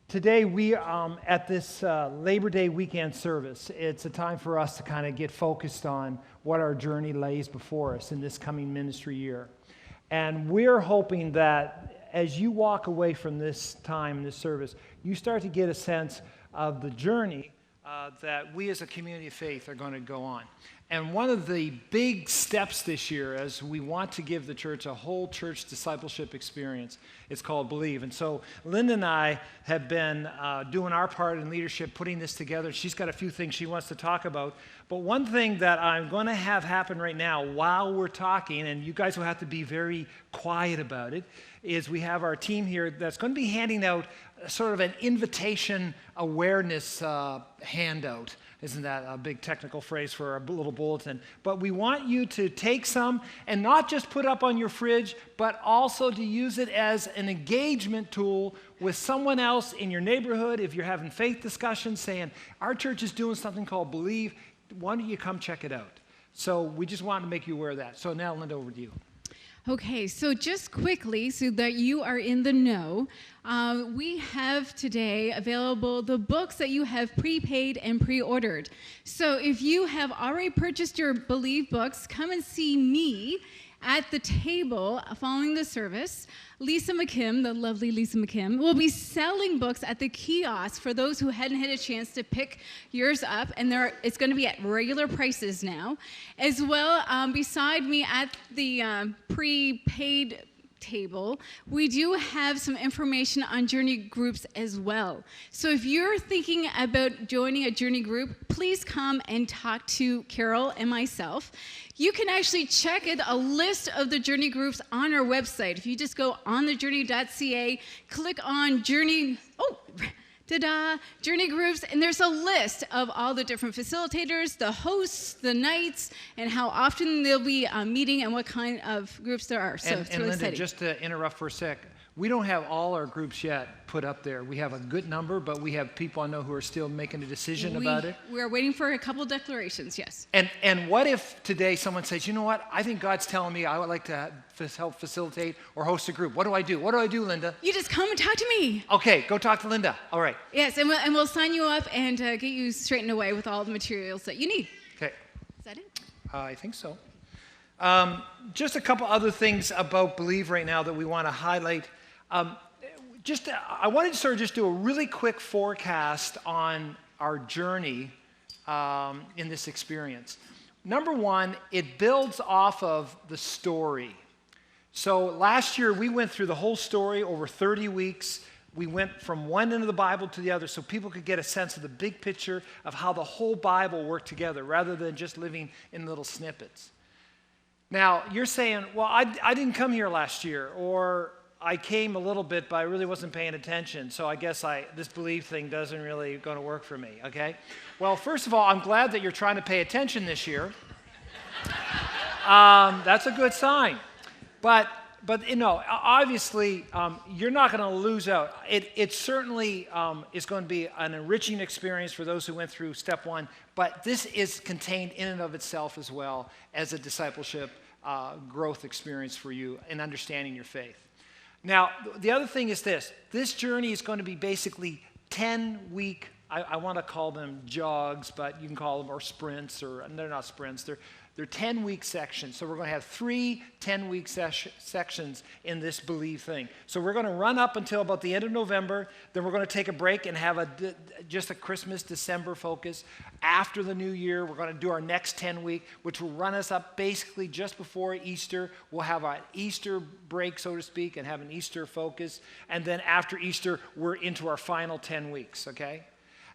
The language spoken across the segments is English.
Today we at this Labor Day weekend service, it's a time for us to kind of get focused on what our journey lays before us in this coming ministry year. And we're hoping that as you walk away from this time, this service, you start to get a sense of the journey that we as a community of faith are going to go on. And one of the big steps this year, as we want to give the church a whole church discipleship experience, it's called Believe. And so Linda and I have been doing our part in leadership, putting this together. She's got a few things she wants to talk about. But one thing that I'm going to have happen right now while we're talking, and you guys will have to be very quiet about it, is we have our team here that's going to be handing out sort of an invitation awareness handout. Isn't that a big technical phrase for a little bulletin? But we want you to take some and not just put up on your fridge, but also to use it as an engagement tool with someone else in your neighborhood. If you're having faith discussions saying, our church is doing something called Believe, why don't you come check it out? So we just wanted to make you aware of that. So now, Linda, over to you. Okay, so just quickly, so that you are in the know, we have today available the books that you have prepaid and pre-ordered. So if you have already purchased your Believe books, come and see me at the table following the service. Lisa McKim, the lovely Lisa McKim, will be selling books at the kiosk for those who hadn't had a chance to pick yours up, and it's going to be at regular prices now. As well, beside me at the prepaid table, we do have some information on journey groups as well. So if you're thinking about joining a journey group, please come and talk to Carol and myself. You can actually check a list of the journey groups on our website. If you just go onthejourney.ca, click on journey groups, and there's a list of all the different facilitators, the hosts, the nights, and how often they'll be meeting and what kind of groups there are. So it's really Linda, exciting. just to interrupt for a sec, we don't have all our groups yet put up there. We have a good number, but we have people I know who are still making a decision about it. We're waiting for a couple declarations, yes. And what if today someone says, you know what, I think God's telling me I would like to help facilitate or host a group. What do I do? What do I do, Linda? You just come and talk to me. Okay, go talk to Linda. All right. Yes, and we'll sign you up and get you straightened away with all the materials that you need. Okay. Is that it? I think so. Just a couple other things about Believe right now that we want to highlight. I wanted to sort of just do a really quick forecast on our journey in this experience. Number one, it builds off of the story. So last year we went through the whole story over 30 weeks. We went from one end of the Bible to the other so people could get a sense of the big picture of how the whole Bible worked together rather than just living in little snippets. Now, you're saying, well, I didn't come here last year, or I came a little bit, but I really wasn't paying attention, so I guess this Believe thing doesn't really going to work for me, okay? Well, first of all, I'm glad that you're trying to pay attention this year. That's a good sign. But you know, obviously, you're not going to lose out. It certainly is going to be an enriching experience for those who went through step one, but this is contained in and of itself as well as a discipleship growth experience for you in understanding your faith. Now, the other thing is this journey is going to be basically 10-week, I want to call them jogs, but you can call them or sprints, or they're not sprints, they're 10-week sections. So we're going to have 3 10-week sections in this Believe thing. So we're going to run up until about the end of November, then we're going to take a break and have just a Christmas, December focus. After the new year, we're going to do our next 10-week, which will run us up basically just before Easter. We'll have an Easter break, so to speak, and have an Easter focus. And then after Easter, we're into our final 10 weeks, okay?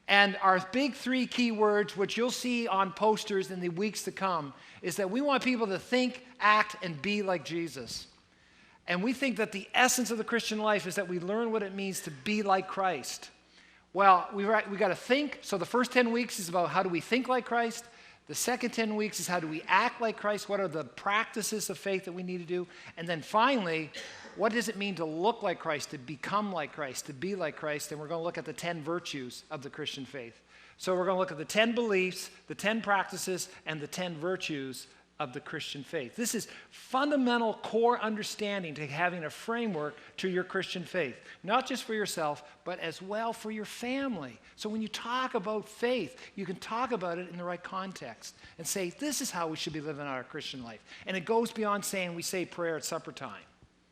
And our big 3 key words, which you'll see on posters in the weeks to come, is that we want people to think, act, and be like Jesus. And we think that the essence of the Christian life is that we learn what it means to be like Christ. Well, we got to think. So the first 10 weeks is about how do we think like Christ. The second 10 weeks is how do we act like Christ. What are the practices of faith that we need to do? And then finally, what does it mean to look like Christ, to become like Christ, to be like Christ? And we're going to look at the 10 virtues of the Christian faith. So we're going to look at the 10 beliefs, the 10 practices, and the 10 virtues of the Christian faith. This is fundamental core understanding to having a framework to your Christian faith, not just for yourself, but as well for your family. So when you talk about faith, you can talk about it in the right context and say, this is how we should be living our Christian life. And it goes beyond saying we say prayer at supper time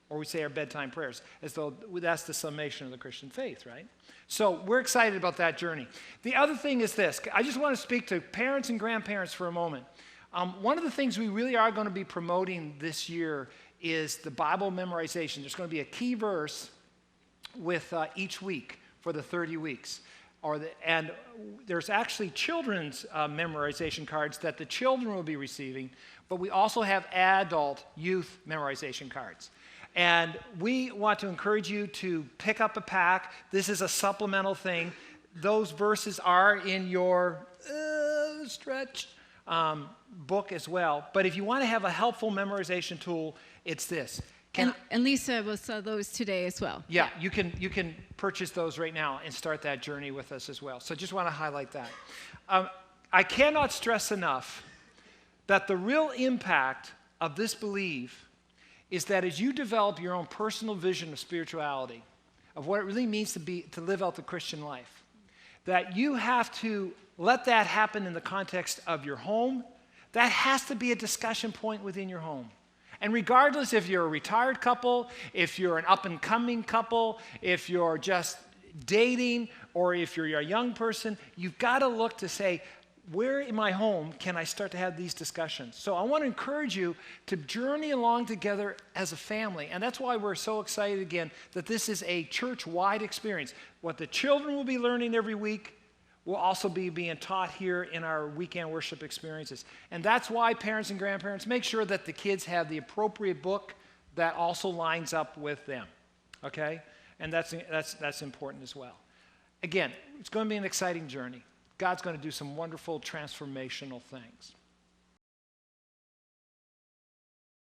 or we say our bedtime prayers, as though that's the summation of the Christian faith, right? So we're excited about that journey. The other thing is this. I just want to speak to parents and grandparents for a moment. One of the things we really are going to be promoting this year is the Bible memorization. There's going to be a key verse with each week for the 30 weeks. And there's actually children's memorization cards that the children will be receiving, but we also have adult youth memorization cards. And we want to encourage you to pick up a pack. This is a supplemental thing. Those verses are in your stretch book as well. But if you want to have a helpful memorization tool, it's this. And Lisa will sell those today as well. Yeah, you can purchase those right now and start that journey with us as well. So just want to highlight that. I cannot stress enough that the real impact of this belief is that as you develop your own personal vision of spirituality, of what it really means to live out the Christian life, that you have to let that happen in the context of your home. That has to be a discussion point within your home. And regardless if you're a retired couple, if you're an up-and-coming couple, if you're just dating, or if you're a young person, you've got to look to say, where in my home can I start to have these discussions? So I want to encourage you to journey along together as a family. And that's why we're so excited again that this is a church-wide experience. What the children will be learning every week will also be being taught here in our weekend worship experiences. And that's why parents and grandparents make sure that the kids have the appropriate book that also lines up with them. Okay? And that's important as well. Again, it's going to be an exciting journey. God's going to do some wonderful transformational things.